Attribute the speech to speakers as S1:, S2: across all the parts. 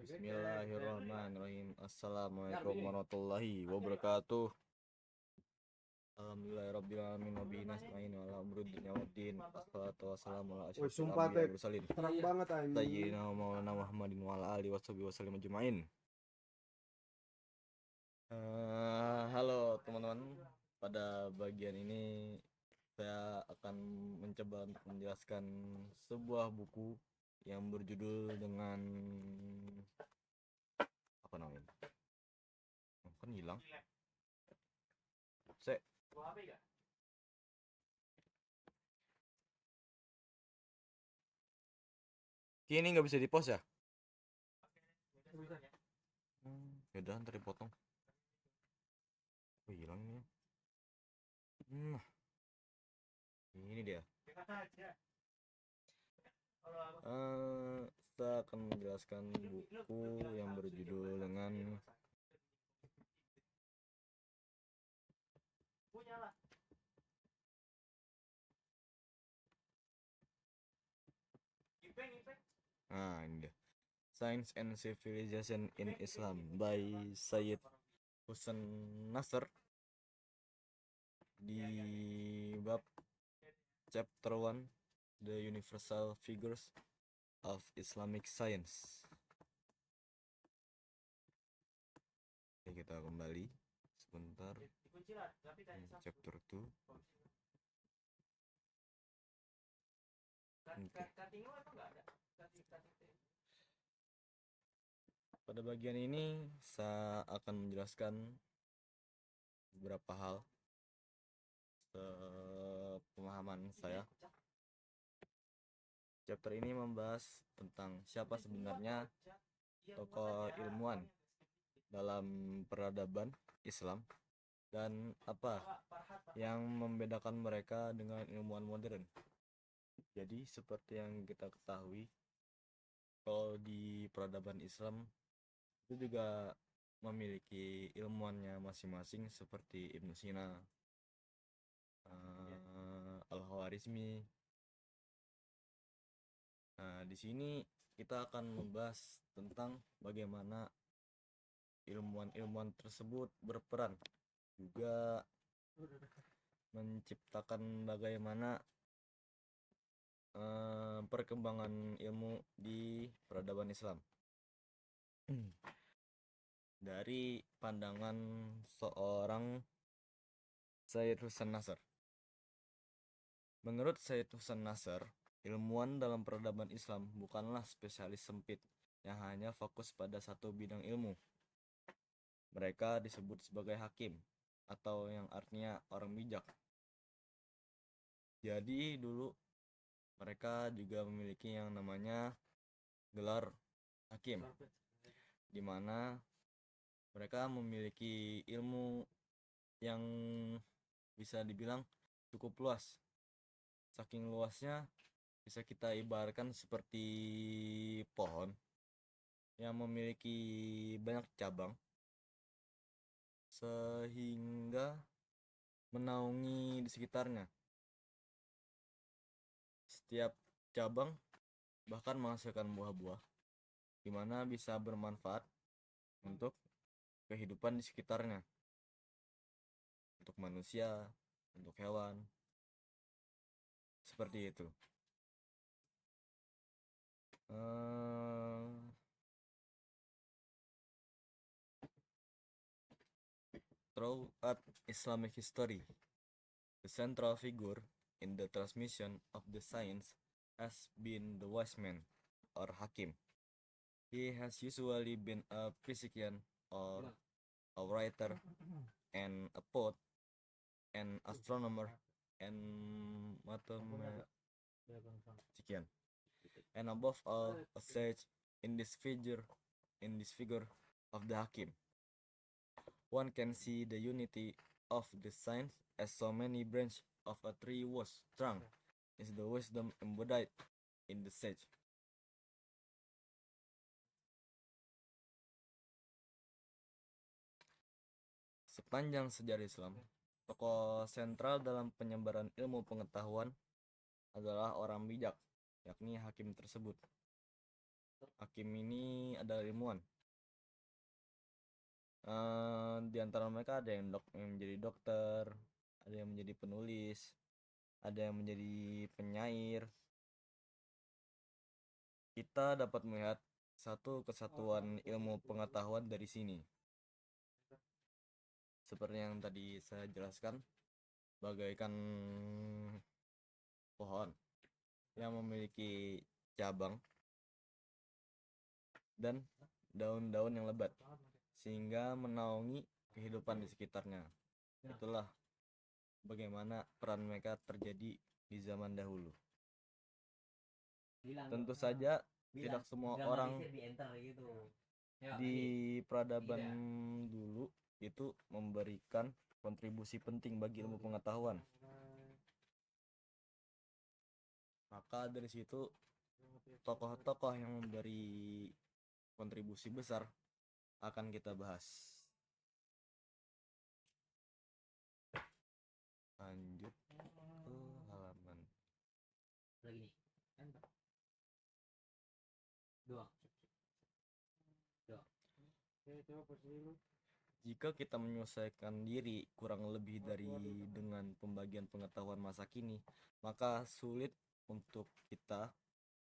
S1: Bismillahirrahmanirrahim. Assalamualaikum warahmatullahi wabarakatuh. Alhamdulillahirrabbilalamin. Wabihi nasta'in wa ala umuri dunya waddin. Wassalatu wassalamu ala asyrofil
S2: Sumpah
S1: anbiya'i
S2: tek
S1: wal mursalin.
S2: terang banget anjing.
S1: Sayyidina wa maulana Muhammadin wa ala alihi washabihi wasallim ajmain. Halo teman-teman. Pada bagian ini saya akan mencoba untuk menjelaskan sebuah buku yang berjudul dengan apa namanya? Kan hilang. Kini nggak bisa di-post ya? Yaudah ntar dipotong. Oh hilang ini. Nah, ini dia. Saya akan menjelaskan buku yang berjudul dengan ini dia. Science and Civilization in Islam by Sayyid Hussein Nasr. Di bab chapter 1, The Universal Figures of Islamic Science. Oke, kita kembali sebentar. Chapter 2. Pada bagian ini saya akan menjelaskan beberapa hal pemahaman saya. Chapter ini membahas tentang siapa sebenarnya tokoh ilmuwan dalam peradaban Islam dan apa yang membedakan mereka dengan ilmuwan modern. Jadi seperti yang kita ketahui, kalau di peradaban Islam itu juga memiliki ilmuannya masing-masing seperti Ibnu Sina, Al-Khawarizmi. Nah, di sini kita akan membahas tentang bagaimana ilmuwan-ilmuwan tersebut berperan, juga menciptakan bagaimana perkembangan ilmu di peradaban Islam dari pandangan seorang Sayyid Hussein Nasr. Menurut Sayyid Hussein Nasr, ilmuwan dalam peradaban Islam bukanlah spesialis sempit yang hanya fokus pada satu bidang ilmu. Mereka disebut sebagai hakim, atau yang artinya orang bijak. Jadi dulu mereka juga memiliki yang namanya gelar hakim, di mana mereka memiliki ilmu yang bisa dibilang cukup luas. Saking luasnya bisa kita ibaratkan seperti pohon yang memiliki banyak cabang sehingga menaungi di sekitarnya. Setiap cabang bahkan menghasilkan buah-buah, di mana bisa bermanfaat untuk kehidupan di sekitarnya, untuk manusia, untuk hewan, seperti itu. Throughout Islamic history, the central figure in the transmission of the science has been the wise man or hakim. He has usually been a physician or a writer and a poet, an astronomer and mathematician, and above all a sage in this figure of the hakim. One can see the unity of the science as so many branches of a tree whose trunk is the wisdom embodied in the sage. Sepanjang sejarah Islam, tokoh sentral dalam penyebaran ilmu pengetahuan adalah orang bijak, yakni hakim tersebut. Hakim ini adalah ilmuwan. Di antara mereka ada yang menjadi dokter, ada yang menjadi penulis, ada yang menjadi penyair. Kita dapat melihat satu kesatuan ilmu pengetahuan dari sini. Seperti yang tadi saya jelaskan, bagaikan pohon yang memiliki cabang dan daun-daun yang lebat sehingga menaungi kehidupan di sekitarnya. Itulah bagaimana peran mereka terjadi di zaman dahulu. Tentu saja tidak semua orang di peradaban dulu itu memberikan kontribusi penting bagi ilmu pengetahuan. Maka dari situ tokoh-tokoh yang memberi kontribusi besar akan kita bahas. Lanjut ke halaman
S2: lagi nih. Dua.
S1: Jika kita menyelesaikan diri kurang lebih dari dengan pembagian pengetahuan masa kini, maka sulit untuk kita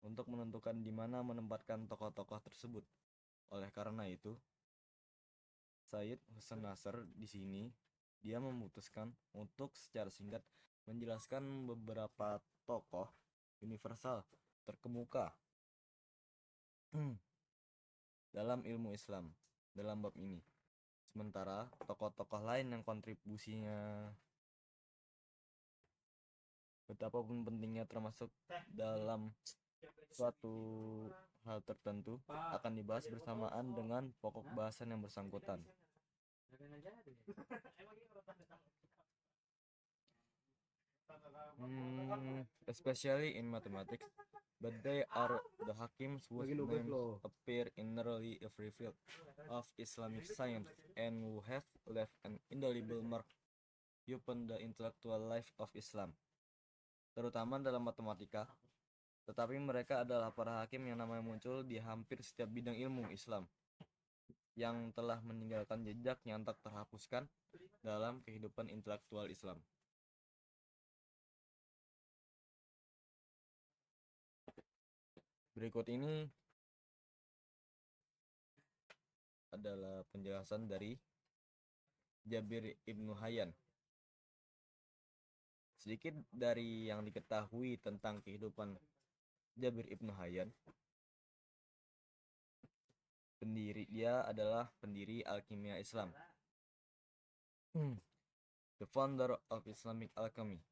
S1: untuk menentukan di mana menempatkan tokoh-tokoh tersebut. Oleh karena itu, Said Hasan Nasr di sini dia memutuskan untuk secara singkat menjelaskan beberapa tokoh universal terkemuka dalam ilmu Islam dalam bab ini. Sementara tokoh-tokoh lain yang kontribusinya betapapun pentingnya termasuk dalam suatu hal tertentu akan dibahas bersamaan dengan pokok bahasan yang bersangkutan. Especially in mathematics, but they are the hakims whose names appear in nearly every field of Islamic science and who have left an indelible mark upon the intellectual life of Islam, terutama dalam matematika. Tetapi mereka adalah para hakim yang namanya muncul di hampir setiap bidang ilmu Islam, yang telah meninggalkan jejak yang tak terhapuskan dalam kehidupan intelektual Islam. Berikut ini adalah penjelasan dari Jabir Ibnu Hayyan. Sedikit dari yang diketahui tentang kehidupan Jabir Ibnu Hayyan. Dia adalah pendiri Alkimia Islam. The founder of Islamic alchemy.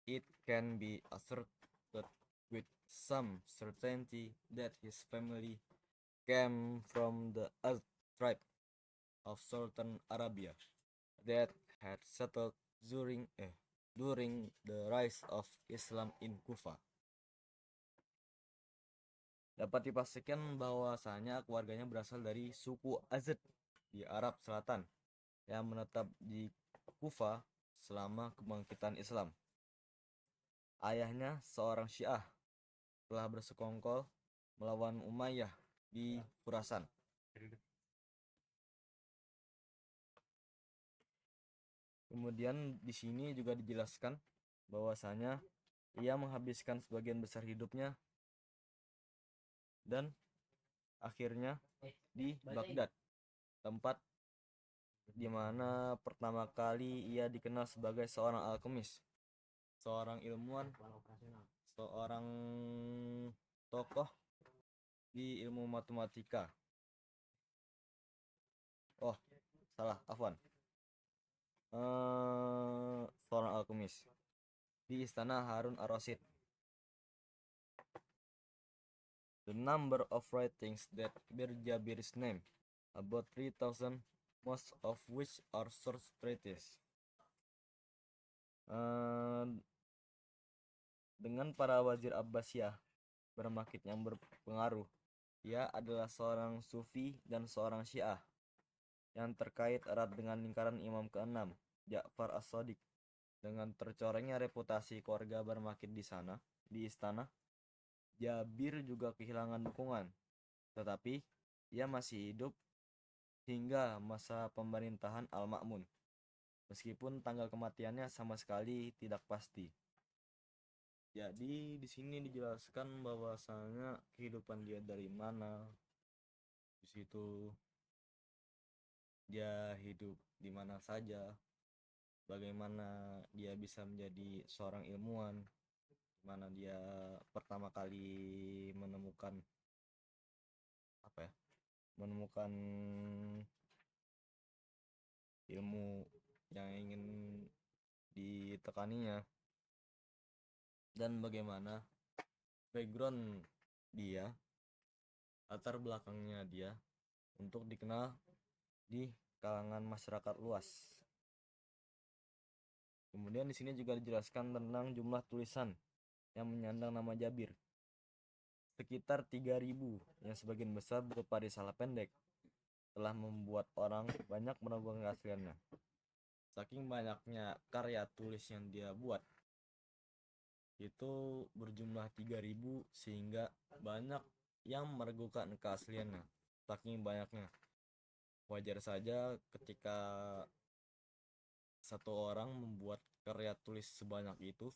S1: It can be asserted with some certainty that his family came from the Az tribe of Sultan Arabia that had settled during the rise of Islam in Kufa. Dapat dipastikan bahwasanya keluarganya berasal dari suku Azd di Arab Selatan yang menetap di Kufa selama kebangkitan Islam. Ayahnya seorang Syiah telah bersekongkol melawan Umayyah di Khurasan. Kemudian di sini juga dijelaskan bahwasanya ia menghabiskan sebagian besar hidupnya dan akhirnya di Baghdad, tempat di mana pertama kali ia dikenal sebagai seorang alkemis, seorang ilmuwan, seorang tokoh di ilmu matematika. Oh, salah, afwan. Seorang alkemis di istana Harun ar-Rasyid. The number of writings that bear Jabir's name, about 3,000, most of which are short treatises. Dengan para wazir Abbasiyah bermakit yang berpengaruh, ia adalah seorang sufi dan seorang Syiah yang terkait erat dengan lingkaran Imam ke-6, Ja'far as-Shadiq. Dengan tercorengnya reputasi keluarga bermakit di istana, Jabir juga kehilangan dukungan tetapi ia masih hidup hingga masa pemerintahan Al-Ma'mun, meskipun tanggal kematiannya sama sekali tidak pasti. Jadi di sini dijelaskan bahwasanya kehidupan dia dari mana, di situ dia hidup di mana saja, bagaimana dia bisa menjadi seorang ilmuwan, mana dia pertama kali menemukan apa ya, menemukan ilmu yang ingin ditekaninya, dan bagaimana background dia, latar belakangnya dia untuk dikenal di kalangan masyarakat luas. Kemudian di sini juga dijelaskan tentang jumlah tulisan yang menyandang nama Jabir, sekitar 3.000, yang sebagian besar berupa risalah pendek, telah membuat orang banyak meragukan keasliannya. Saking banyaknya karya tulis yang dia buat, itu berjumlah 3.000, sehingga banyak yang meragukan keasliannya. Saking banyaknya, wajar saja ketika satu orang membuat karya tulis sebanyak itu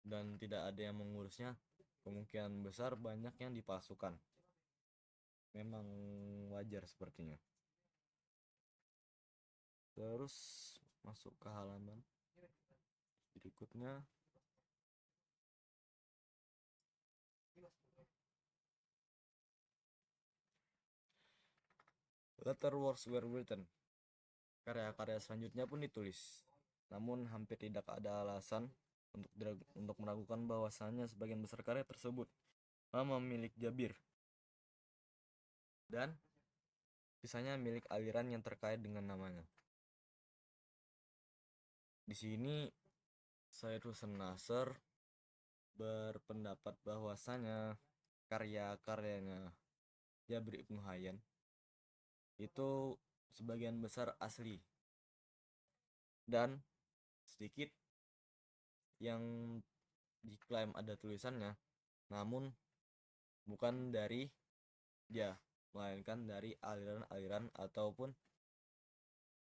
S1: dan tidak ada yang mengurusnya, kemungkinan besar banyak yang dipalsukan. Memang wajar sepertinya. Terus masuk ke halaman berikutnya. Later works were written. Karya-karya selanjutnya pun ditulis. Namun hampir tidak ada alasan untuk meragukan bahwasannya sebagian besar karya tersebut nama milik Jabir, dan sisanya milik aliran yang terkait dengan namanya. Di sini Said Husain Nasr berpendapat bahwasanya karya-karyanya Jabir Ibnu Hayyan itu sebagian besar asli, dan sedikit yang diklaim ada tulisannya, namun bukan dari dia, melainkan dari aliran-aliran ataupun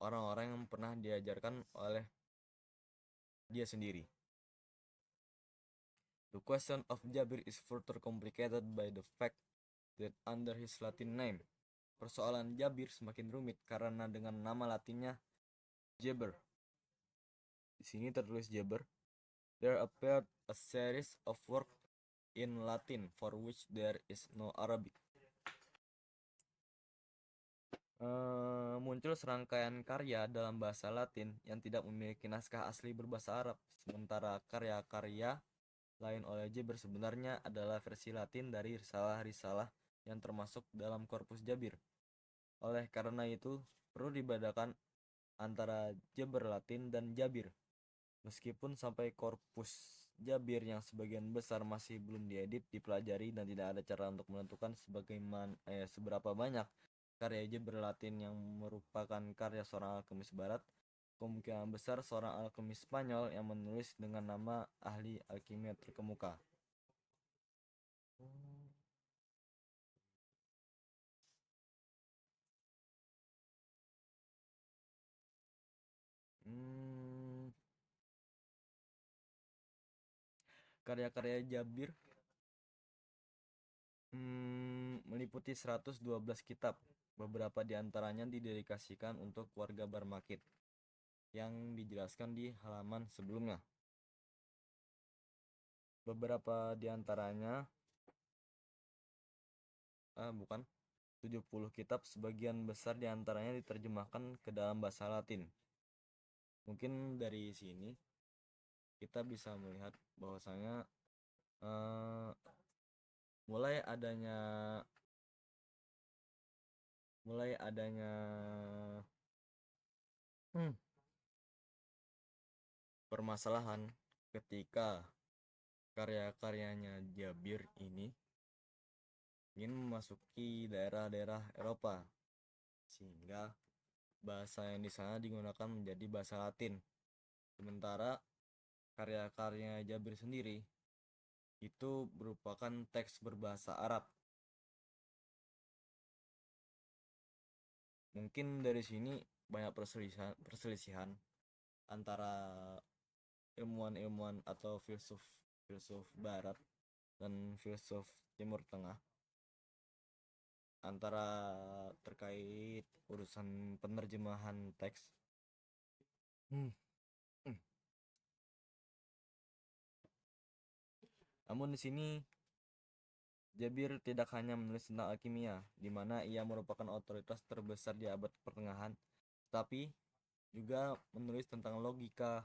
S1: orang-orang yang pernah diajarkan oleh dia sendiri. The question of Jabir is further complicated by the fact that under his Latin name, persoalan Jabir semakin rumit karena dengan nama Latinnya Jaber, di sini tertulis Jaber, there appeared a series of work in Latin for which there is no Arabic. Muncul serangkaian karya dalam bahasa Latin yang tidak memiliki naskah asli berbahasa Arab, sementara karya-karya lain oleh Jabir sebenarnya adalah versi Latin dari risalah-risalah yang termasuk dalam korpus Jabir. Oleh karena itu, perlu dibedakan antara Jabir Latin dan Jabir. Meskipun sampai korpus Jabir yang sebagian besar masih belum diedit, dipelajari, dan tidak ada cara untuk menentukan seberapa banyak karya Jabir Latin yang merupakan karya seorang alkemis barat, kemungkinan besar seorang alkemis Spanyol yang menulis dengan nama ahli alkimia terkemuka. Karya-karya Jabir meliputi 112 kitab. Beberapa di antaranya didedikasikan untuk keluarga Barmakit, yang dijelaskan di halaman sebelumnya. Beberapa di antaranya 70 kitab, sebagian besar di antaranya diterjemahkan ke dalam bahasa Latin. Mungkin dari sini kita bisa melihat bahwasanya mulai adanya permasalahan ketika karya-karyanya Jabir ini ingin memasuki daerah-daerah Eropa, sehingga bahasa yang di sana digunakan menjadi bahasa Latin. Sementara karya-karyanya Jabir sendiri itu merupakan teks berbahasa Arab. Mungkin dari sini banyak perselisihan antara ilmuwan-ilmuwan atau filsuf barat dan filsuf Timur Tengah antara terkait urusan penerjemahan teks. Hmm. hmm. Namun di sini Jabir tidak hanya menulis tentang alkimia, di mana ia merupakan otoritas terbesar di abad pertengahan, tapi juga menulis tentang logika,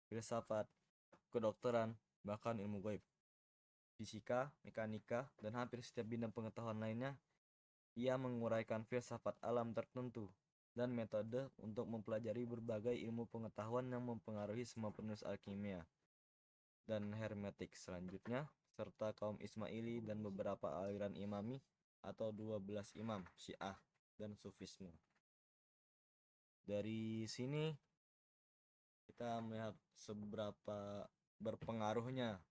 S1: filsafat, kedokteran, bahkan ilmu gaib, fisika, mekanika, dan hampir setiap bidang pengetahuan lainnya. Ia menguraikan filsafat alam tertentu dan metode untuk mempelajari berbagai ilmu pengetahuan yang mempengaruhi semua penulis alkimia dan hermetik selanjutnya, serta kaum Ismaili dan beberapa aliran imami atau 12 imam Syiah dan Sufisme. Dari sini kita melihat seberapa berpengaruhnya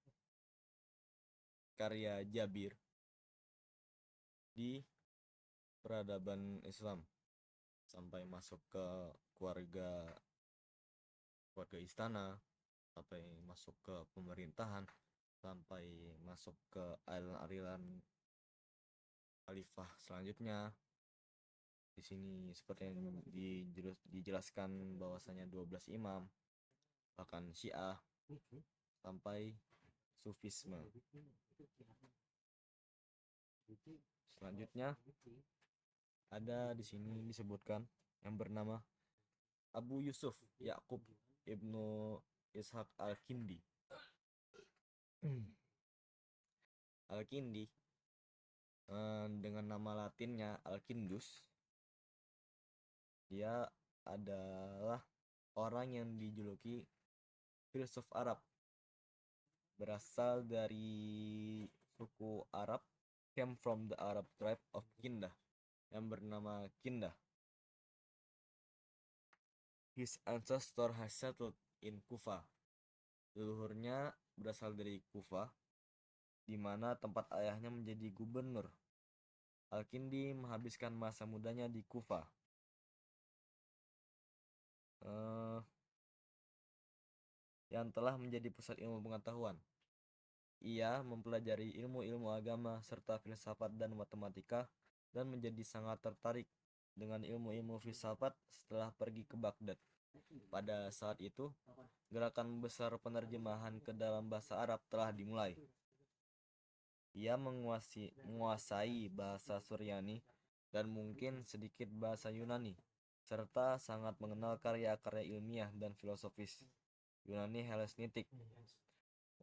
S1: karya Jabir di peradaban Islam sampai masuk ke keluarga istana, sampai masuk ke pemerintahan, sampai masuk ke aliran khalifah selanjutnya. Di sini seperti yang dijelaskan bahwasanya 12 imam, bahkan Syiah sampai Sufisme. Selanjutnya ada di sini disebutkan yang bernama Abu Yusuf Yakub Ibnu Ishaq Al-Kindi. Al-Kindi dengan nama latinnya Al-Kindus. Dia adalah orang yang dijuluki filsuf Arab, berasal dari suku Arab, came from the Arab tribe of Kindah yang bernama Kindah. His ancestor has settled in Kufa. Leluhurnya berasal dari Kufa, di mana tempat ayahnya menjadi gubernur. Al-Kindi menghabiskan masa mudanya di Kufa. Yang telah menjadi pusat ilmu pengetahuan. Ia mempelajari ilmu-ilmu agama serta filsafat dan matematika dan menjadi sangat tertarik dengan ilmu-ilmu filsafat setelah pergi ke Baghdad. Pada saat itu, gerakan besar penerjemahan ke dalam bahasa Arab telah dimulai. Ia menguasai bahasa Suryani dan mungkin sedikit bahasa Yunani, serta sangat mengenal karya-karya ilmiah dan filosofis Yunani Helenistik.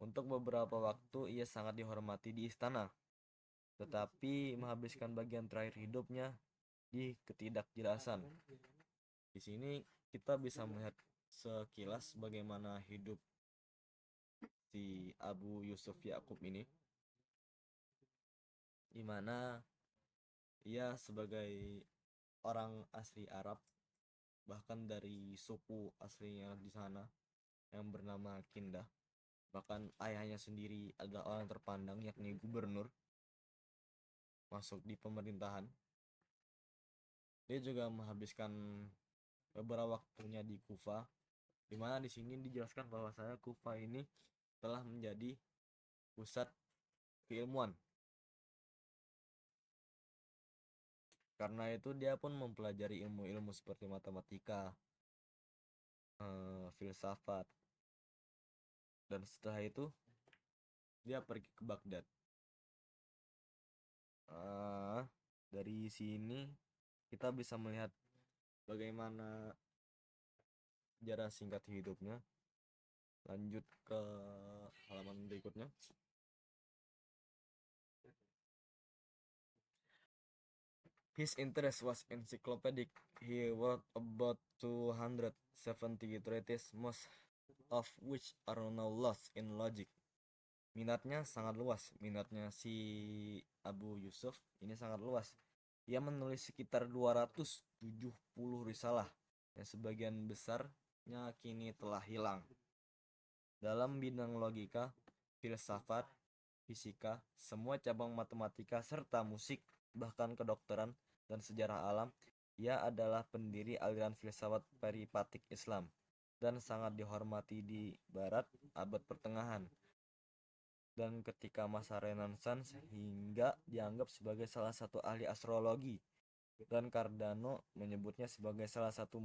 S1: Untuk beberapa waktu ia sangat dihormati di istana, tetapi menghabiskan bagian terakhir hidupnya di ketidakjelasan. Di sini kita bisa melihat sekilas bagaimana hidup si Abu Yusuf Yakub ini, di mana ia sebagai orang asli Arab, bahkan dari suku aslinya di sana yang bernama Kindah. Bahkan ayahnya sendiri adalah orang terpandang, yakni gubernur, masuk di pemerintahan. Dia juga menghabiskan beberapa waktunya di Kufa, di mana di sini dijelaskan bahwa Kufa ini telah menjadi pusat keilmuan. Karena itu dia pun mempelajari ilmu-ilmu seperti matematika, filsafat, dan setelah itu dia pergi ke Baghdad. Dari sini kita bisa melihat bagaimana sejarah singkat hidupnya. Lanjut ke halaman berikutnya. His interest was encyclopedic. He wrote about 270 treatises, most of which are now lost in logic. Minatnya sangat luas. Minatnya si Abu Yusuf ini sangat luas. Ia menulis sekitar 270 risalah yang sebagian besarnya kini telah hilang. Dalam bidang logika, filsafat, fisika, semua cabang matematika serta musik, bahkan kedokteran dan sejarah alam, Ia adalah pendiri aliran filsafat peripatik Islam dan sangat dihormati di Barat abad pertengahan dan ketika masa Renaissance hingga dianggap sebagai salah satu ahli astrologi dan Cardano menyebutnya sebagai salah satu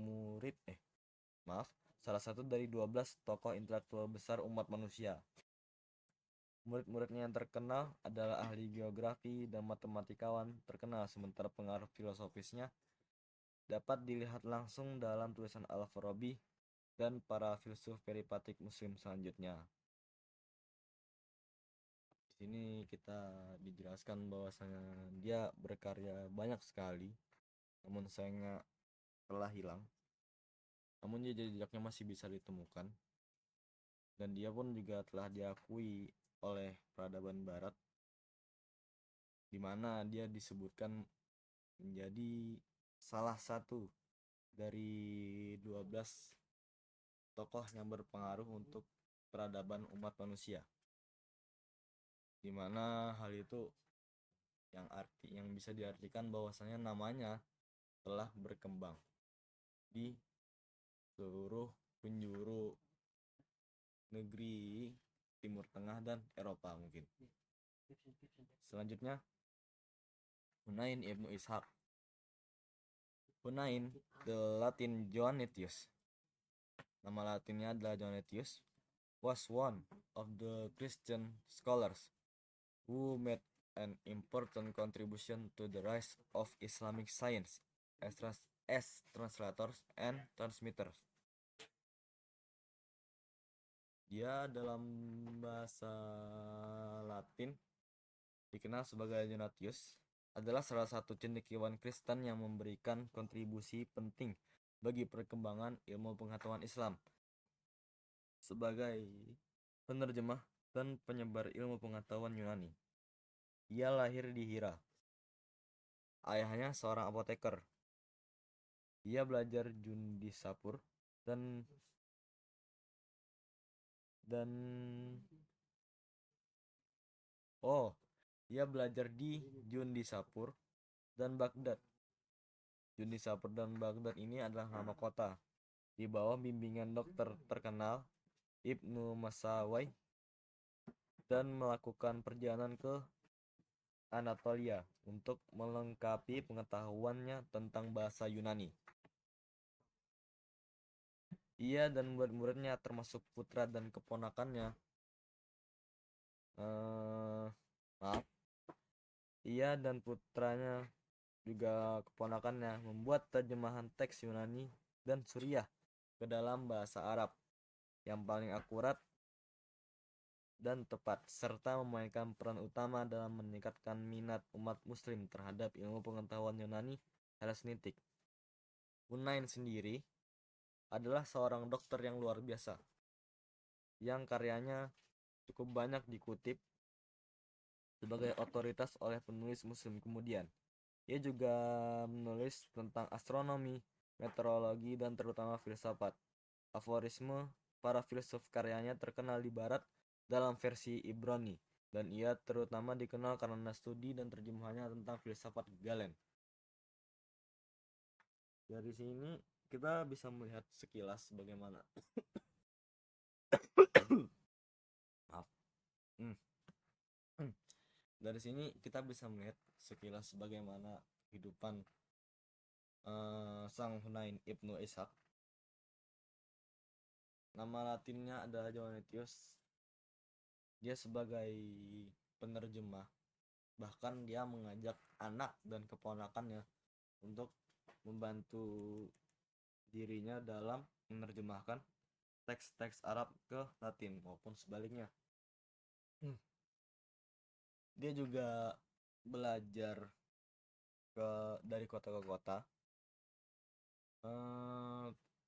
S1: dari 12 tokoh intelektual besar umat manusia. Murid-muridnya yang terkenal adalah ahli geografi dan matematikawan terkenal, sementara pengaruh filosofisnya dapat dilihat langsung dalam tulisan Al-Farabi dan para filsuf peripatik muslim selanjutnya. Di sini kita dijelaskan bahwasanya dia berkarya banyak sekali, namun sayangnya telah hilang. Namun jejaknya masih bisa ditemukan, dan dia pun juga telah diakui oleh peradaban Barat, di mana dia disebutkan menjadi salah satu dari 12 tokoh yang berpengaruh untuk peradaban umat manusia, di mana hal itu yang bisa diartikan bahwasanya namanya telah berkembang di seluruh penjuru negeri Timur Tengah dan Eropa mungkin. Selanjutnya, Hunain ibnu Ishaq. Hunain, the Latin Joannitius, nama latinnya adalah Joannitius, was one of the Christian scholars who made an important contribution to the rise of Islamic science as translators and transmitters. Dia dalam bahasa Latin dikenal sebagai Joannitius, adalah salah satu cendekiawan Kristen yang memberikan kontribusi penting bagi perkembangan ilmu pengetahuan Islam. Sebagai penerjemah dan penyebar ilmu pengetahuan Yunani, ia lahir di Hira. Ayahnya seorang apoteker. Ia belajar Jundisapur dan ia belajar di Jundisapur dan Baghdad. Jundisapur dan Baghdad ini adalah nama kota di bawah bimbingan dokter terkenal Ibnu Masawai, dan melakukan perjalanan ke Anatolia untuk melengkapi pengetahuannya tentang bahasa Yunani. Ia dan murid-muridnya termasuk putra dan keponakannya ia dan putranya juga keponakannya membuat terjemahan teks Yunani dan Suriah ke dalam bahasa Arab yang paling akurat dan tepat, serta memainkan peran utama dalam meningkatkan minat umat muslim terhadap ilmu pengetahuan Yunani Helenistik. Hunain sendiri adalah seorang dokter yang luar biasa, yang karyanya cukup banyak dikutip sebagai otoritas oleh penulis muslim kemudian. Ia juga menulis tentang astronomi, meteorologi, dan terutama filsafat. Aforisme para filsuf karyanya terkenal di Barat dalam versi Ibrani, dan ia terutama dikenal karena studi dan terjemahannya tentang filsafat Galen. Dari sini kita bisa melihat sekilas bagaimana dari sini kita bisa melihat sekilas bagaimana kehidupan sang Hunain ibnu Ishaq. Nama latinnya adalah Joannitius. Dia sebagai penerjemah, bahkan dia mengajak anak dan keponakannya untuk membantu dirinya dalam menerjemahkan teks-teks Arab ke Latin maupun sebaliknya. Dia juga belajar dari kota ke kota.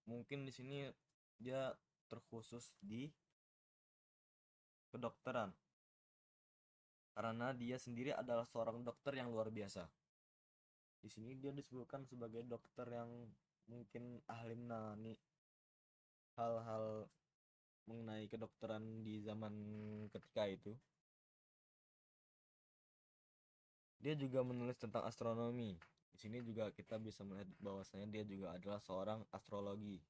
S1: Mungkin di sini dia terkhusus di kedokteran, karena dia sendiri adalah seorang dokter yang luar biasa. Di sini dia disebutkan sebagai dokter yang mungkin ahli menangani hal-hal mengenai kedokteran di zaman ketika itu. Dia juga menulis tentang astronomi, Di sini juga kita bisa melihat bahwasanya dia juga adalah seorang astrologi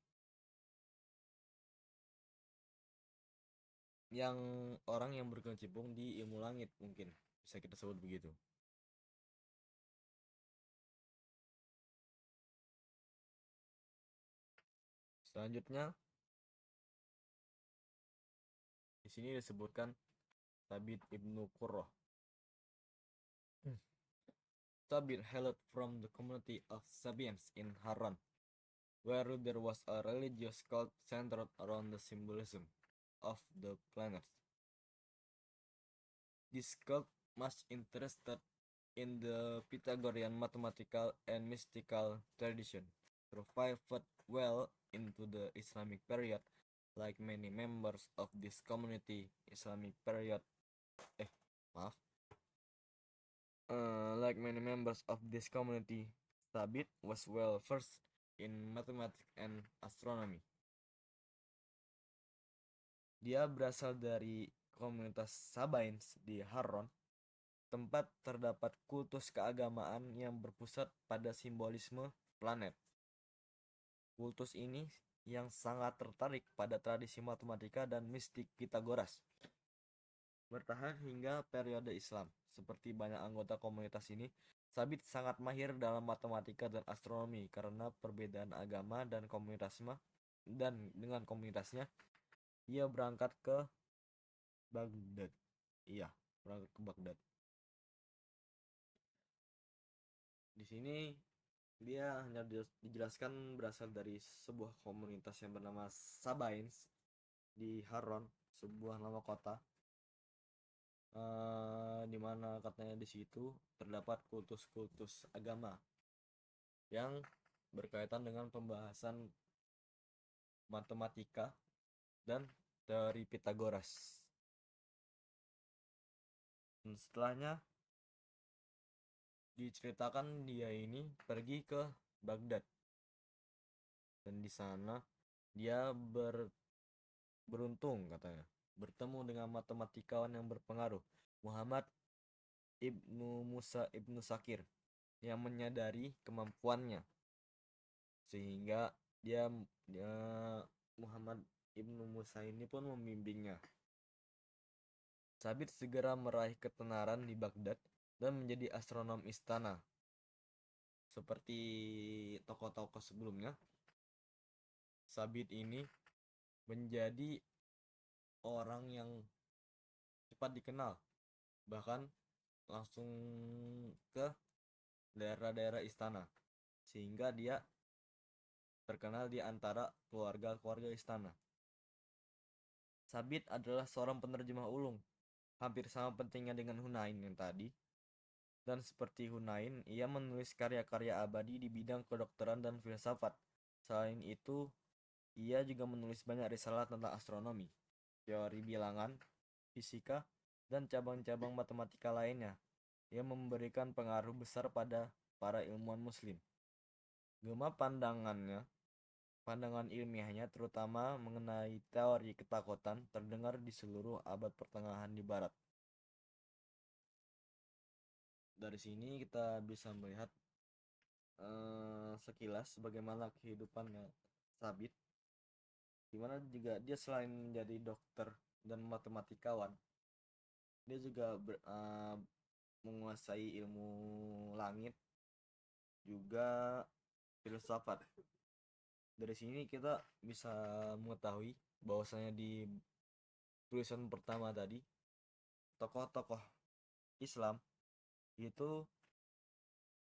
S1: yang orang yang berkecimpung di ilmu langit, mungkin bisa kita sebut begitu. Selanjutnya di sini disebutkan Thabit ibnu Qurrah. Thabit hailed from the community of Sabians in Haran, where there was a religious cult centered around the symbolism of the planets. This cult, much interested in the Pythagorean mathematical and mystical tradition, survived well into the Islamic period. Like many members of this community, Islamic period, eh, maaf, like many members of this community, Thabit was well versed in mathematics and astronomy. Dia berasal dari komunitas Sabains di Harran, tempat terdapat kultus keagamaan yang berpusat pada simbolisme planet. Kultus ini yang sangat tertarik pada tradisi matematika dan mistik Pythagoras bertahan hingga periode Islam. Seperti banyak anggota komunitas ini, Sabit sangat mahir dalam matematika dan astronomi karena perbedaan agama dan dengan komunitasnya ia berangkat ke Baghdad. Iya, berangkat ke Baghdad. Di sini dia hanya dijelaskan berasal dari sebuah komunitas yang bernama Sabains di Harran, sebuah nama kota, di mana katanya di situ terdapat kultus-kultus agama yang berkaitan dengan pembahasan matematika dan teori Pythagoras. Dan setelahnya diceritakan dia ini pergi ke Baghdad dan di sana dia beruntung katanya bertemu dengan matematikawan yang berpengaruh, Muhammad Ibnu Musa Ibnu Sakir, yang menyadari kemampuannya sehingga dia Muhammad Ibnu Musa ini pun membimbingnya. Sabit segera meraih ketenaran di Baghdad dan menjadi astronom istana. Seperti tokoh-tokoh sebelumnya, Sabit ini menjadi orang yang cepat dikenal, bahkan langsung ke daerah-daerah istana, sehingga dia terkenal di antara keluarga-keluarga istana. Sabit adalah seorang penerjemah ulung, hampir sama pentingnya dengan Hunain yang tadi. Dan seperti Hunain, ia menulis karya-karya abadi di bidang kedokteran dan filsafat. Selain itu, ia juga menulis banyak risalah tentang astronomi, teori bilangan, fisika, dan cabang-cabang matematika lainnya. Ia memberikan pengaruh besar pada para ilmuwan muslim. Gema pandangan ilmiahnya terutama mengenai teori ketakutan terdengar di seluruh abad pertengahan di barat. Dari sini kita bisa melihat sekilas bagaimana kehidupannya Sabit, dimana juga dia selain menjadi dokter dan matematikawan, dia juga menguasai ilmu langit, juga filsafat. Dari sini kita bisa mengetahui bahwasanya di tulisan pertama tadi, tokoh-tokoh Islam itu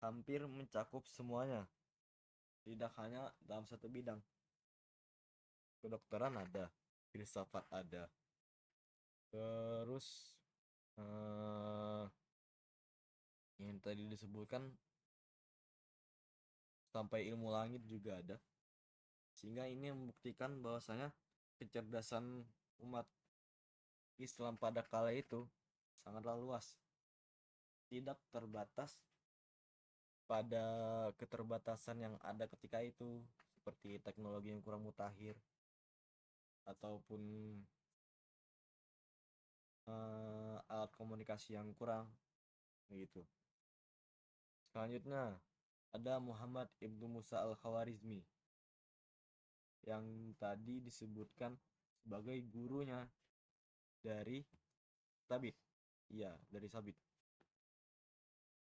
S1: hampir mencakup semuanya, tidak hanya dalam satu bidang. Kedokteran ada, filsafat ada, terus yang tadi disebutkan sampai ilmu langit juga ada, sehingga ini membuktikan bahwasanya kecerdasan umat Islam pada kala itu sangatlah luas, tidak terbatas pada keterbatasan yang ada ketika itu, seperti teknologi yang kurang mutakhir ataupun alat komunikasi yang kurang begitu. Selanjutnya ada Muhammad ibnu Musa al-Khawarizmi yang tadi disebutkan sebagai gurunya dari Sabit. Iya, dari Sabit.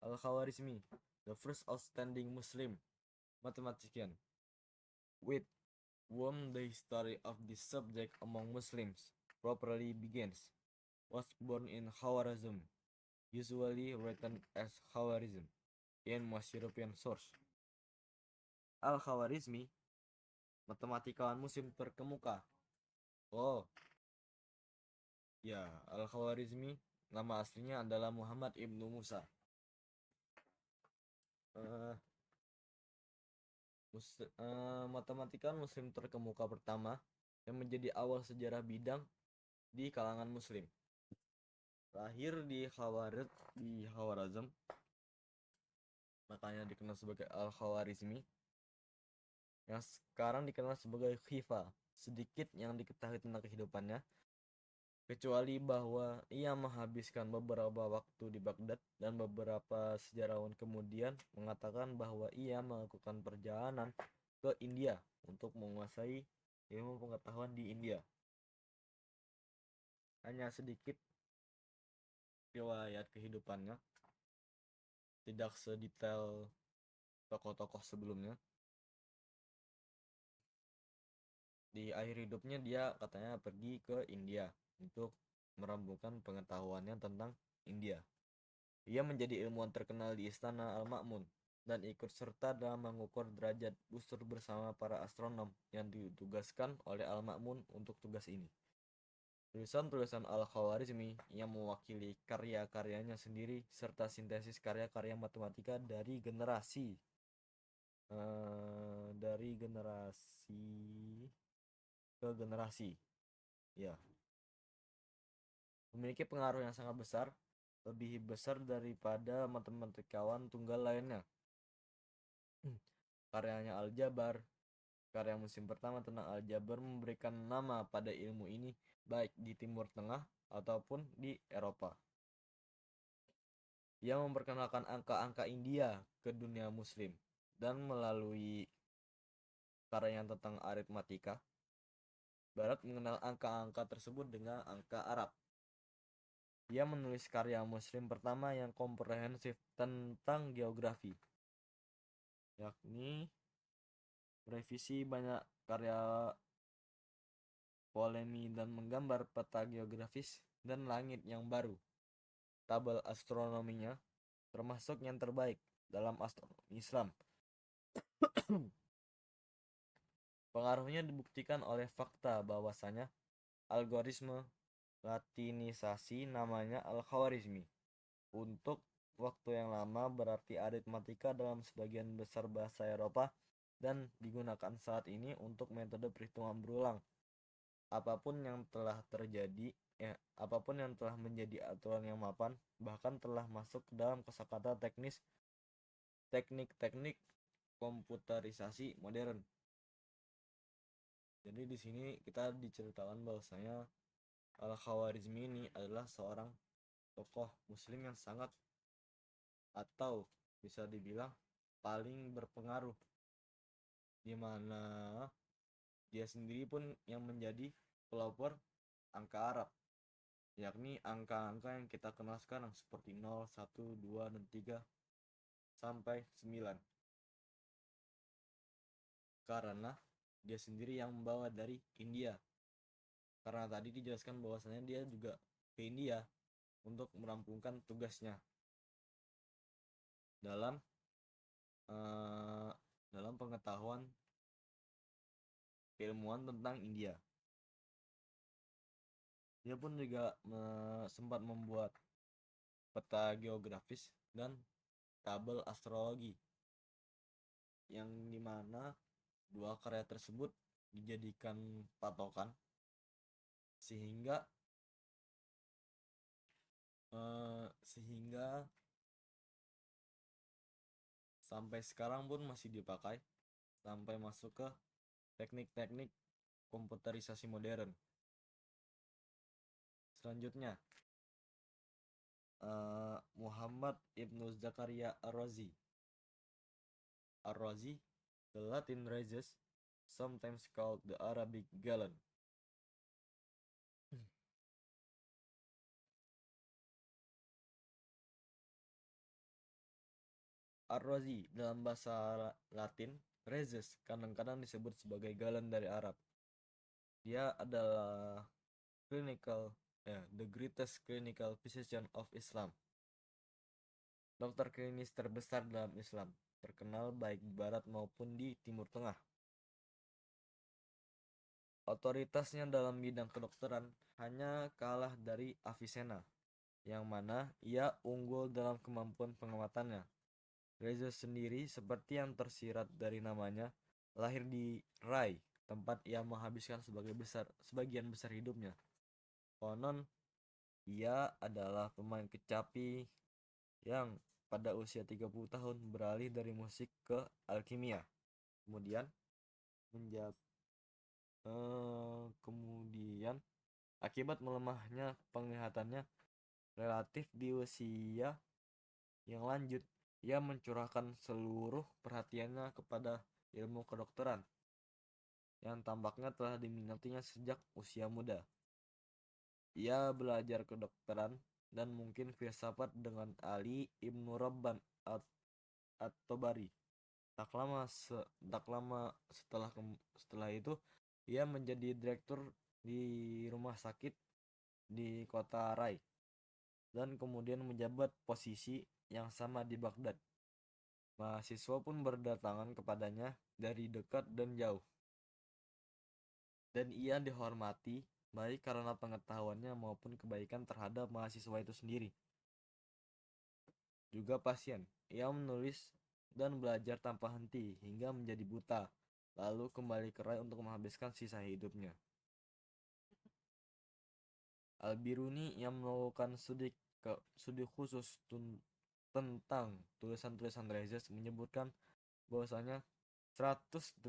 S1: Al-Khawarizmi, the first outstanding Muslim mathematician with whom the history of this subject among Muslims properly begins, was born in Khawarizm, usually written as Khawarizm in most European source. Al-Khawarizmi, matematikawan Muslim terkemuka. Oh, ya, Al-Khawarizmi nama aslinya adalah Muhammad ibnu Musa. Eh, Matematikawan Muslim terkemuka pertama yang menjadi awal sejarah bidang di kalangan Muslim. Lahir di Khawarizm, makanya dikenal sebagai Al-Khawarizmi, yang sekarang dikenal sebagai Khifa. Sedikit yang diketahui tentang kehidupannya, kecuali bahwa ia menghabiskan beberapa waktu di Baghdad, dan beberapa sejarawan kemudian mengatakan bahwa ia melakukan perjalanan ke India untuk menguasai ilmu pengetahuan di India. Hanya sedikit riwayat kehidupannya, tidak sedetail tokoh-tokoh sebelumnya. Di akhir hidupnya dia katanya pergi ke India untuk merampungkan pengetahuannya tentang India. Ia menjadi ilmuwan terkenal di Istana Al-Ma'mun dan ikut serta dalam mengukur derajat busur bersama para astronom yang ditugaskan oleh Al-Ma'mun untuk tugas ini. Tulisan-tulisan Al-Khawarizmi yang mewakili karya-karyanya sendiri serta sintesis karya-karya matematika dari generasi ke generasi, ya, memiliki pengaruh yang sangat besar, lebih besar daripada matematikawan tunggal lainnya. Karyanya Al-Jabar, karya musim pertama tentang aljabar, memberikan nama pada ilmu ini baik di Timur Tengah ataupun di Eropa. Ia memperkenalkan angka-angka India ke dunia Muslim, dan melalui karyanya tentang aritmatika, Barat mengenal angka-angka tersebut dengan angka Arab. Ia menulis karya Muslim pertama yang komprehensif tentang geografi, yakni merevisi banyak karya polemi dan menggambar peta geografis dan langit yang baru. Tabel astronominya termasuk yang terbaik dalam astronomi Islam. Pengaruhnya dibuktikan oleh fakta bahwasanya algoritma latinisasi namanya Al-Khawarizmi. Untuk waktu yang lama berarti aritmatika dalam sebagian besar bahasa Eropa, dan digunakan saat ini untuk metode perhitungan berulang. Apapun yang telah menjadi aturan yang mapan, bahkan telah masuk ke dalam kosakata teknik-teknik komputerisasi modern. Jadi di sini kita diceritakan bahwasanya Al-Khawarizmi ini adalah seorang tokoh Muslim yang sangat, atau bisa dibilang paling berpengaruh, di mana dia sendiri pun yang menjadi pelopor angka Arab, yakni angka-angka yang kita kenal sekarang seperti 0, 1, 2, dan 3 sampai 9. Karena dia sendiri yang membawa dari India. Karena tadi dijelaskan bahwasanya dia juga ke India untuk merampungkan tugasnya dalam pengetahuan keilmuan tentang India. Dia pun juga sempat membuat peta geografis dan tabel astrologi, yang dimana dua karya tersebut dijadikan patokan sehingga sampai sekarang pun masih dipakai sampai masuk ke teknik-teknik komputerisasi modern. Selanjutnya, Muhammad ibnu Zakaria Ar-Razi. Ar-Razi, the Latin Rhasis, sometimes called the Arabic Galen. Ar-Razi dalam bahasa Latin, Rhasis kadang-kadang disebut sebagai Galen dari Arab. Dia adalah the greatest clinical physician of Islam. Dokter klinis terbesar dalam Islam, terkenal baik di barat maupun di timur tengah. Otoritasnya dalam bidang kedokteran hanya kalah dari Avicenna, yang mana ia unggul dalam kemampuan pengamatannya. Reza sendiri, seperti yang tersirat dari namanya, lahir di Rai, tempat ia menghabiskan sebagian besar hidupnya. Konon, ia adalah pemain kecapi yang pada usia 30 tahun beralih dari musik ke alkimia. Kemudian akibat melemahnya penglihatannya relatif di usia yang lanjut, ia mencurahkan seluruh perhatiannya kepada ilmu kedokteran yang tampaknya telah diminatinya sejak usia muda. Ia belajar kedokteran dan mungkin filsafat dengan Ali Ibnu Rabban at-Tabari. Tak lama setelah itu, ia menjadi direktur di rumah sakit di kota Rai dan kemudian menjabat posisi yang sama di Baghdad. Mahasiswa pun berdatangan kepadanya dari dekat dan jauh, dan ia dihormati baik karena pengetahuannya maupun kebaikan terhadap mahasiswa itu sendiri. Juga pasien, ia menulis dan belajar tanpa henti hingga menjadi buta, lalu kembali ke Rai untuk menghabiskan sisa hidupnya. Al-Biruni yang melakukan studi khusus tentang tulisan-tulisan Rhasis menyebutkan bahwasanya 184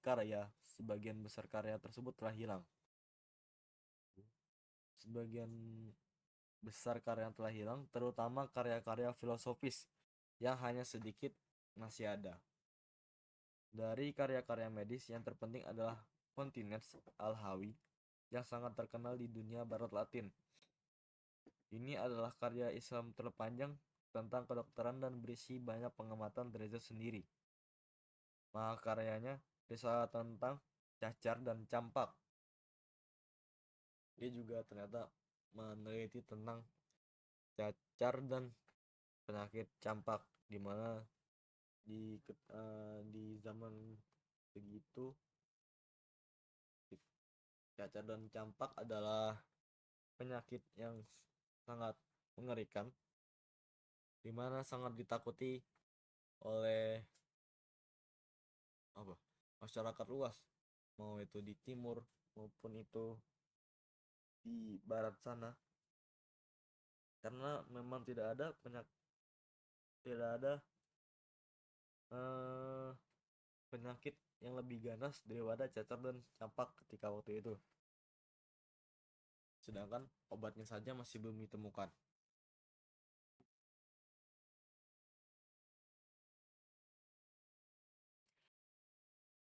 S1: karya, sebagian besar karya tersebut telah hilang. Sebagian besar karya yang telah hilang, terutama karya-karya filosofis yang hanya sedikit masih ada. Dari karya-karya medis yang terpenting adalah Continence Al-Hawi yang sangat terkenal di dunia barat Latin. Ini adalah karya Islam terpanjang tentang kedokteran dan berisi banyak pengamatan Reza sendiri. Mahakaryanya risalah tentang cacar dan campak. Dia juga ternyata meneliti tentang cacar dan penyakit campak, di mana di zaman segitu cacar dan campak adalah penyakit yang sangat mengerikan, di mana sangat ditakuti oleh masyarakat luas, mau itu di timur maupun itu di barat sana, karena memang tidak ada penyakit yang lebih ganas daripada cacar dan campak ketika waktu itu, sedangkan obatnya saja masih belum ditemukan.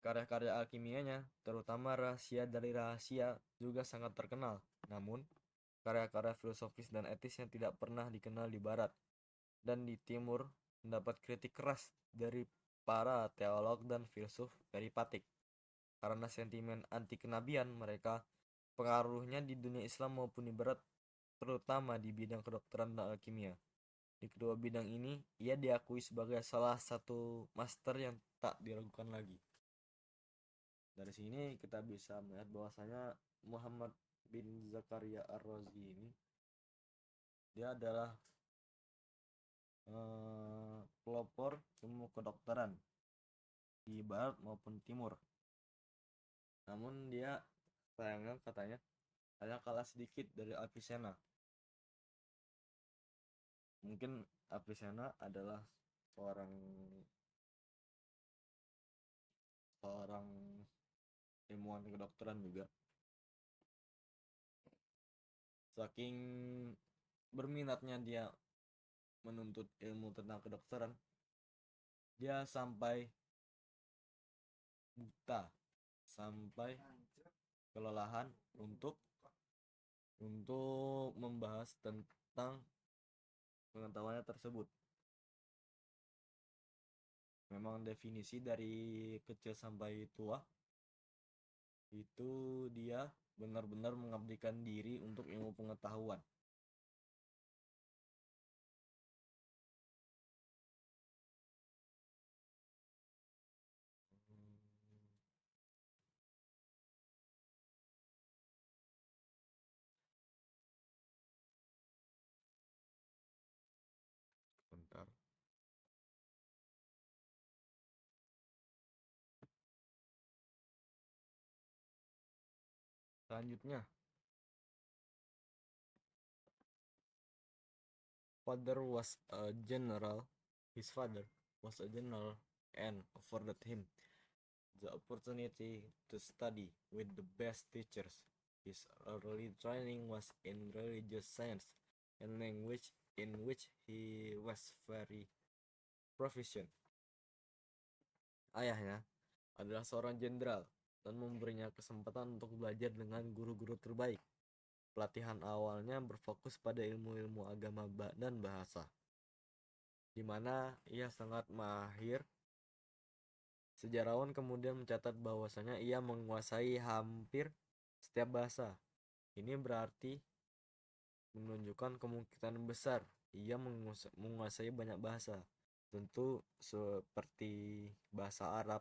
S1: Karya-karya alkimianya, terutama Rahasia dari Rahasia, juga sangat terkenal. Namun, karya-karya filosofis dan etis yang tidak pernah dikenal di barat dan di timur mendapat kritik keras dari para teolog dan filsuf peripatik. Karena sentimen anti kenabian mereka, pengaruhnya di dunia Islam maupun di barat, terutama di bidang kedokteran dan alkimia. Di kedua bidang ini, ia diakui sebagai salah satu master yang tak diragukan lagi. Dari sini kita bisa melihat bahwasanya Muhammad bin Zakaria Ar-Razi ini, dia adalah pelopor ilmu kedokteran di barat maupun timur. Namun dia sayangnya katanya hanya kalah sedikit dari Avicenna. Mungkin Avicenna adalah seorang ilmuwan kedokteran juga. Saking berminatnya dia menuntut ilmu tentang kedokteran, Dia sampai buta, sampai kelelahan untuk membahas tentang pengetahuannya tersebut. Memang definisi dari kecil sampai tua itu dia benar-benar mengabdikan diri untuk ilmu pengetahuan. Bentar. Selanjutnya, father was a general. His father was a general and afforded him the opportunity to study with the best teachers. His early training was in religious science and language, in which he was very proficient. Ayahnya adalah seorang jenderal dan memberinya kesempatan untuk belajar dengan guru-guru terbaik. Pelatihan awalnya berfokus pada ilmu-ilmu agama dan bahasa, di mana ia sangat mahir. Sejarawan kemudian mencatat bahwasanya ia menguasai hampir setiap bahasa. Ini berarti menunjukkan kemungkinan besar ia menguasai banyak bahasa. Tentu seperti bahasa Arab,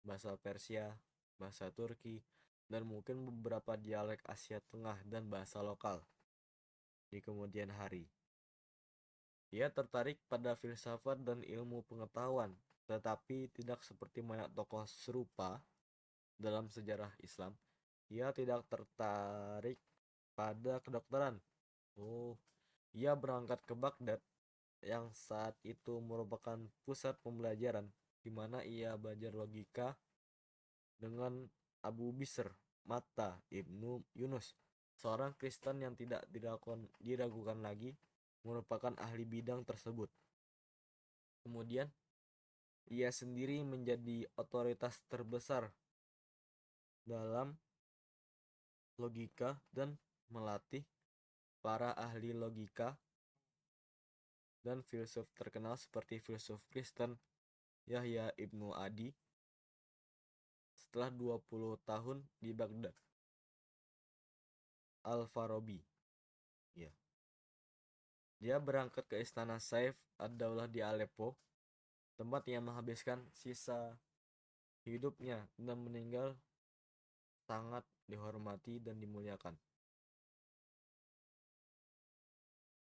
S1: bahasa Persia, bahasa Turki, dan mungkin beberapa dialek Asia Tengah dan bahasa lokal di kemudian hari. Ia tertarik pada filsafat dan ilmu pengetahuan, tetapi tidak seperti banyak tokoh serupa dalam sejarah Islam. Ia tidak tertarik pada kedokteran. Ia berangkat ke Baghdad yang saat itu merupakan pusat pembelajaran, di mana ia belajar logika dengan Abu Bisr Matta Ibnu Yunus, seorang Kristen yang tidak diragukan lagi merupakan ahli bidang tersebut. Kemudian, ia sendiri menjadi otoritas terbesar dalam logika dan melatih para ahli logika dan filsuf terkenal seperti filsuf Kristen Yahya Ibnu Adi setelah 20 tahun di Baghdad. Al-Farabi. Ya. Dia berangkat ke istana Saif ad-Daulah di Aleppo, tempat ia menghabiskan sisa hidupnya dan meninggal sangat dihormati dan dimuliakan.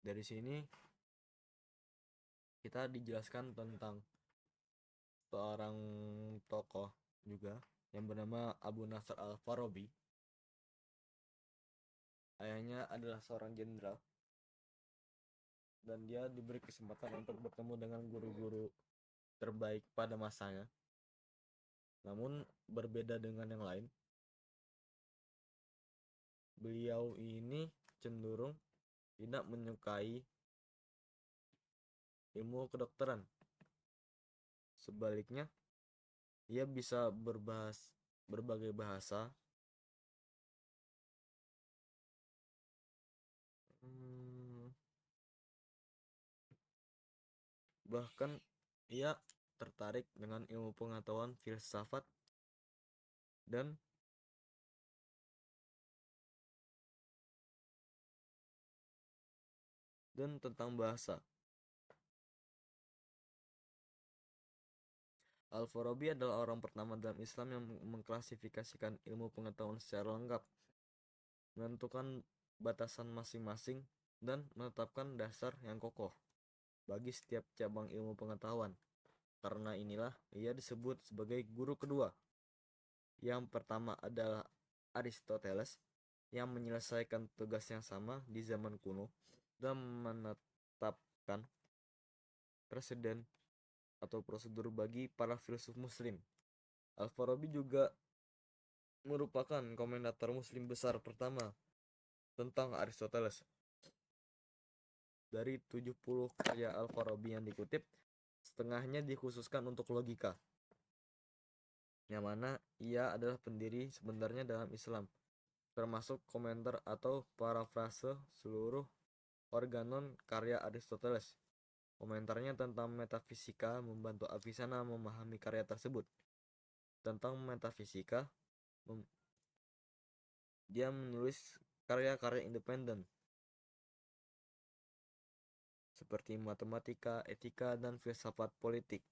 S1: Dari sini kita dijelaskan tentang seorang tokoh juga yang bernama Abu Nasr al-Farabi. Ayahnya adalah seorang jenderal dan dia diberi kesempatan untuk bertemu dengan guru-guru terbaik pada masanya. Namun berbeda dengan yang lain, beliau ini cenderung tidak menyukai ilmu kedokteran. Sebaliknya, ia bisa berbagai bahasa. Bahkan ia tertarik dengan ilmu pengetahuan filsafat dan tentang bahasa. Al-Farabi adalah orang pertama dalam Islam yang mengklasifikasikan ilmu pengetahuan secara lengkap, menentukan batasan masing-masing, dan menetapkan dasar yang kokoh bagi setiap cabang ilmu pengetahuan. Karena inilah ia disebut sebagai guru kedua. Yang pertama adalah Aristoteles, yang menyelesaikan tugas yang sama di zaman kuno dan menetapkan presiden atau prosedur bagi para filsuf muslim. Al-Farabi juga merupakan komentator muslim besar pertama tentang Aristoteles. Dari 70 karya Al-Farabi yang dikutip, setengahnya dikhususkan untuk logika, yang mana ia adalah pendiri sebenarnya dalam Islam, termasuk komentar atau parafrase seluruh organon karya Aristoteles. Komentarnya tentang metafisika membantu Avicenna memahami karya tersebut. Tentang metafisika, dia menulis karya-karya independen seperti matematika, etika, dan filsafat politik.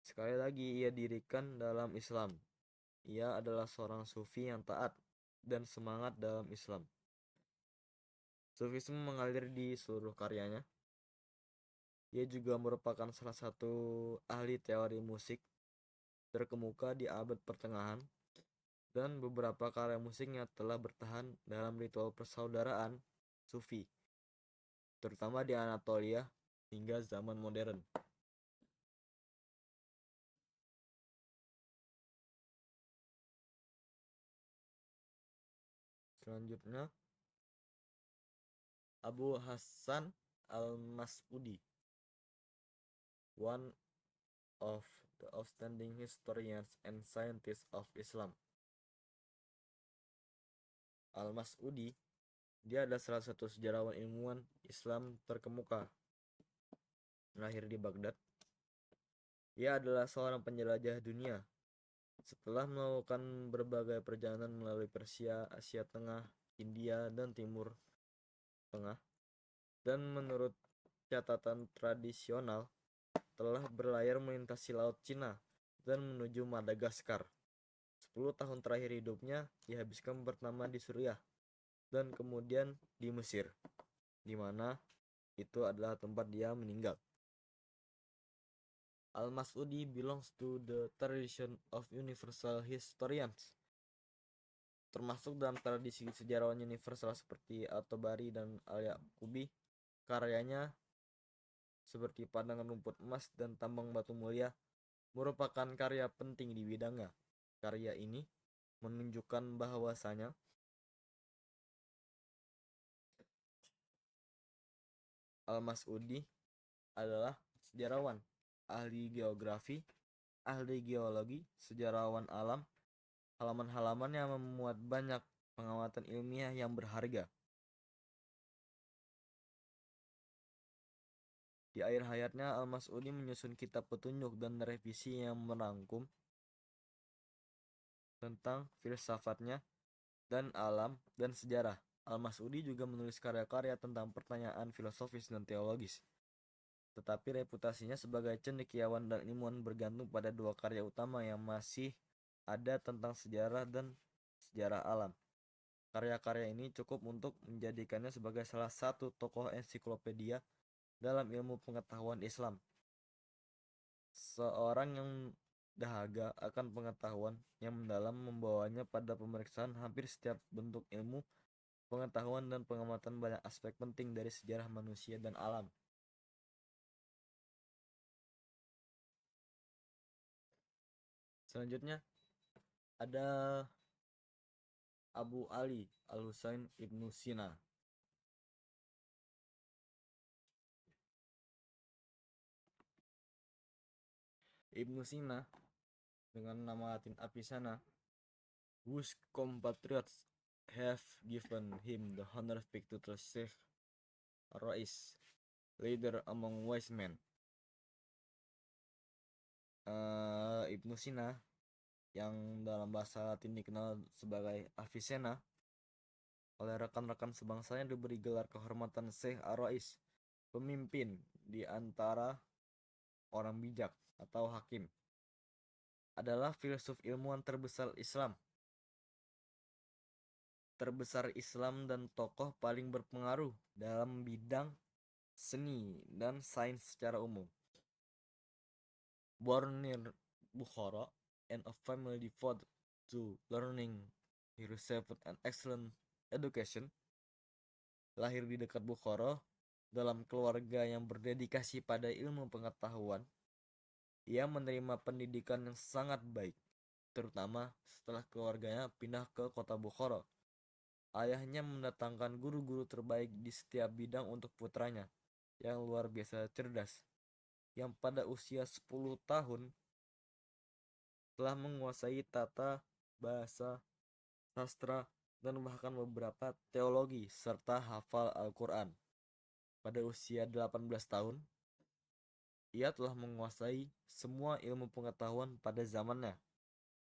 S1: Sekali lagi, ia dirikan dalam Islam. Ia adalah seorang sufi yang taat dan semangat dalam Islam. Sufisme mengalir di seluruh karyanya. Ia juga merupakan salah satu ahli teori musik terkemuka di abad pertengahan, dan beberapa karya musiknya telah bertahan dalam ritual persaudaraan sufi, terutama di Anatolia hingga zaman modern. Selanjutnya, Abu Hasan al-Mas'udi, one of the outstanding historians and scientists of Islam. Al-Mas'udi, dia adalah salah satu sejarawan ilmuwan Islam terkemuka. Lahir di Baghdad. Ia adalah seorang penjelajah dunia. Setelah melakukan berbagai perjalanan melalui Persia, Asia Tengah, India, dan Timur Tengah, dan menurut catatan tradisional telah berlayar melintasi Laut Cina dan menuju Madagaskar. 10 tahun terakhir hidupnya dihabiskan pertama di Suriah dan kemudian di Mesir, di mana itu adalah tempat dia meninggal. Al-Mas'udi belongs to the tradition of universal historians, termasuk dalam tradisi sejarawan universal seperti At-Tabari dan Al-Yaqubi. Karyanya seperti Pandangan Rumput Emas dan Tambang Batu Mulia merupakan karya penting di bidangnya. Karya ini menunjukkan bahwasanya Al-Mas'udi adalah sejarawan, ahli geografi, ahli geologi, sejarawan alam. Halaman-halamannya memuat banyak pengamatan ilmiah yang berharga. Di akhir hayatnya, Al-Mas'udi menyusun kitab petunjuk dan revisi yang merangkum tentang filsafatnya dan alam dan sejarah. Al-Mas'udi juga menulis karya-karya tentang pertanyaan filosofis dan teologis. Tetapi reputasinya sebagai cendekiawan dan ilmuwan bergantung pada dua karya utama yang masih ada tentang sejarah dan sejarah alam. Karya-karya ini cukup untuk menjadikannya sebagai salah satu tokoh ensiklopedia dalam ilmu pengetahuan Islam. Seorang yang dahaga akan pengetahuan yang mendalam membawanya pada pemeriksaan hampir setiap bentuk ilmu, pengetahuan, dan pengamatan banyak aspek penting dari sejarah manusia dan alam. Selanjutnya ada Abu Ali Al-Husain Ibnu Sina. Ibnu Sina dengan nama Latin Avicenna, whose compatriots have given him the honor of speak to the Sheikh Rais, leader among wise men. Ibnu Sina yang dalam bahasa Latin dikenal sebagai Avicenna oleh rekan-rekan sebangsanya diberi gelar kehormatan Syekh Ar-Rais, pemimpin di antara orang bijak atau hakim. Adalah filsuf ilmuwan terbesar Islam dan tokoh paling berpengaruh dalam bidang seni dan sains secara umum. Born near Bukhara and a family devoted to learning, he received an excellent education. Lahir di dekat Bukhara dalam keluarga yang berdedikasi pada ilmu pengetahuan. Ia menerima pendidikan yang sangat baik, terutama setelah keluarganya pindah ke kota Bukhara. Ayahnya mendatangkan guru-guru terbaik di setiap bidang untuk putranya. yang luar biasa cerdas, yang pada usia 10 tahun telah menguasai tata bahasa, sastra, dan bahkan beberapa teologi serta hafal Al-Quran. Pada usia 18 tahun, ia telah menguasai semua ilmu pengetahuan pada zamannya.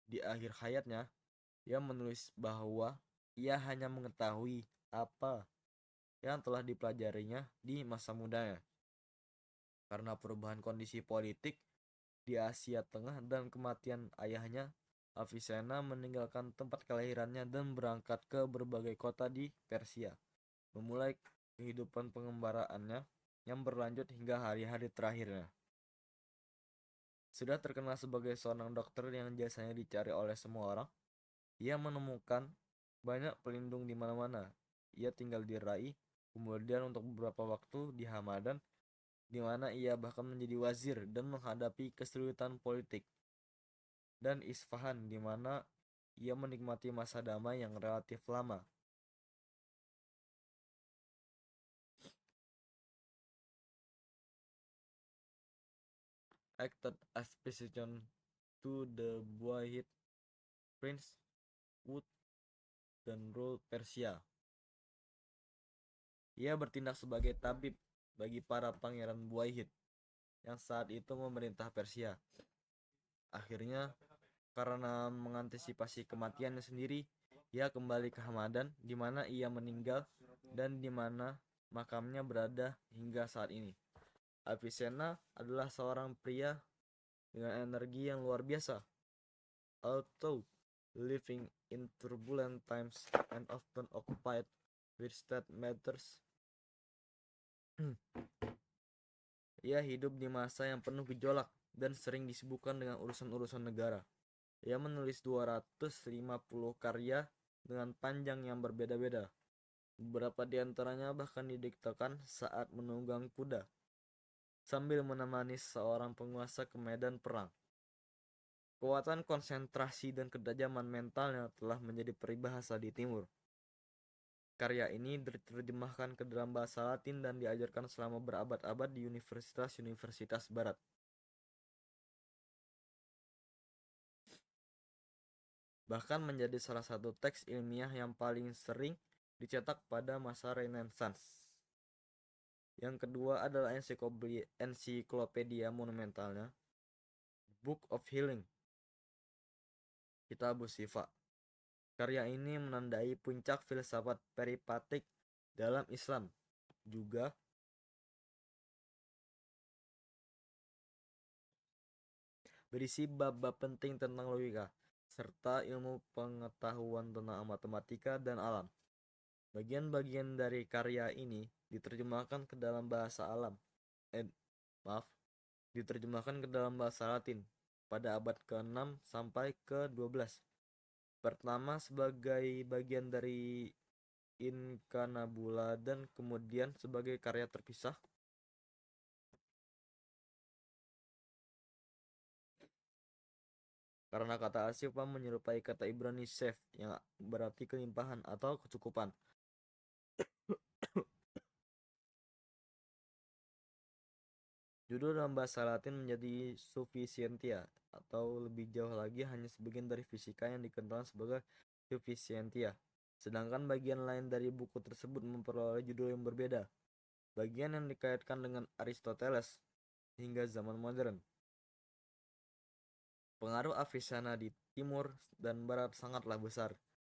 S1: Di akhir hayatnya, ia menulis bahwa ia hanya mengetahui apa yang telah dipelajarinya di masa mudanya. Karena perubahan kondisi politik di Asia Tengah dan kematian ayahnya, Avicenna meninggalkan tempat kelahirannya dan berangkat ke berbagai kota di Persia, memulai kehidupan pengembaraannya yang berlanjut hingga hari-hari terakhirnya. Sudah terkenal sebagai seorang dokter yang jasanya dicari oleh semua orang, ia menemukan banyak pelindung di mana-mana. Ia tinggal di Rai, kemudian untuk beberapa waktu di Hamadan, di mana ia bahkan menjadi wazir dan menghadapi kesulitan politik, dan Isfahan, di mana ia menikmati masa damai yang relatif lama. Acted as precision to the Buahid Prince Wood dan rule Persia. Ia bertindak sebagai tabib bagi para pangeran Buahid yang saat itu memerintah Persia. Akhirnya, karena mengantisipasi kematiannya sendiri, ia kembali ke Hamadan, di mana ia meninggal dan di mana makamnya berada hingga saat ini. Avicenna adalah seorang pria dengan energi yang luar biasa. Although living in turbulent times and often occupied with state matters, ia hidup di masa yang penuh gejolak dan sering disibukkan dengan urusan-urusan negara. Ia menulis 250 karya dengan panjang yang berbeda-beda. Beberapa di antaranya bahkan didiktekan saat menunggang kuda, sambil menemani seorang penguasa ke medan perang. Kekuatan konsentrasi dan kedajaman mentalnya telah menjadi peribahasa di timur. Karya ini diterjemahkan ke dalam bahasa Latin dan diajarkan selama berabad-abad di universitas-universitas barat. Bahkan menjadi salah satu teks ilmiah yang paling sering dicetak pada masa Renaissance. Yang kedua adalah ensiklopedia monumentalnya, Book of Healing, Kitabus Shifa. Karya ini menandai puncak filsafat peripatik dalam Islam. Juga berisi bab-bab penting tentang logika, serta ilmu pengetahuan tentang matematika dan alam. Bagian-bagian dari karya ini diterjemahkan ke dalam bahasa diterjemahkan ke dalam bahasa Latin pada abad ke-6 sampai ke-12. Pertama sebagai bagian dari Incanabula dan kemudian sebagai karya terpisah. Karena kata Asyifa menyerupai kata Ibrani sef yang berarti kelimpahan atau kecukupan. Judul dalam bahasa Latin menjadi sufficientia, atau lebih jauh lagi hanya sebagian dari fisika yang dikenal sebagai sufficientia. Sedangkan bagian lain dari buku tersebut memperoleh judul yang berbeda. Bagian yang dikaitkan dengan Aristoteles hingga zaman modern. Pengaruh Avicenna di timur dan barat sangatlah besar.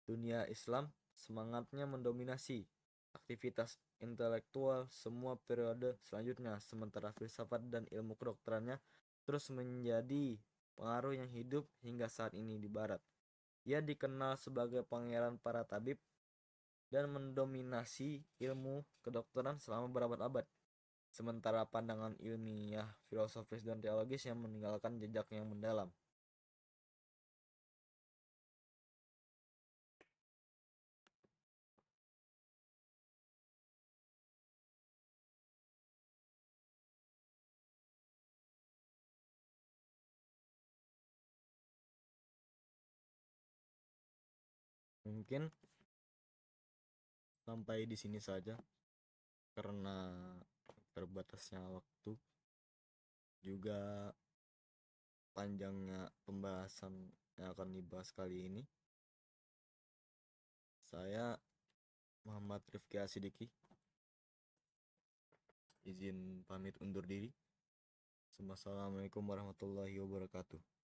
S1: Dunia Islam semangatnya mendominasi aktivitas intelektual semua periode selanjutnya, sementara filsafat dan ilmu kedokterannya terus menjadi pengaruh yang hidup hingga saat ini di barat. Ia dikenal sebagai pangeran para tabib dan mendominasi ilmu kedokteran selama berabad-abad. Sementara pandangan ilmiah, filosofis, dan teologis yang meninggalkan jejak yang mendalam. Mungkin sampai di sini saja karena terbatasnya waktu, juga panjangnya pembahasan yang akan dibahas kali ini. Saya Muhammad Rifki Asidiki izin pamit undur diri. Assalamualaikum warahmatullahi wabarakatuh.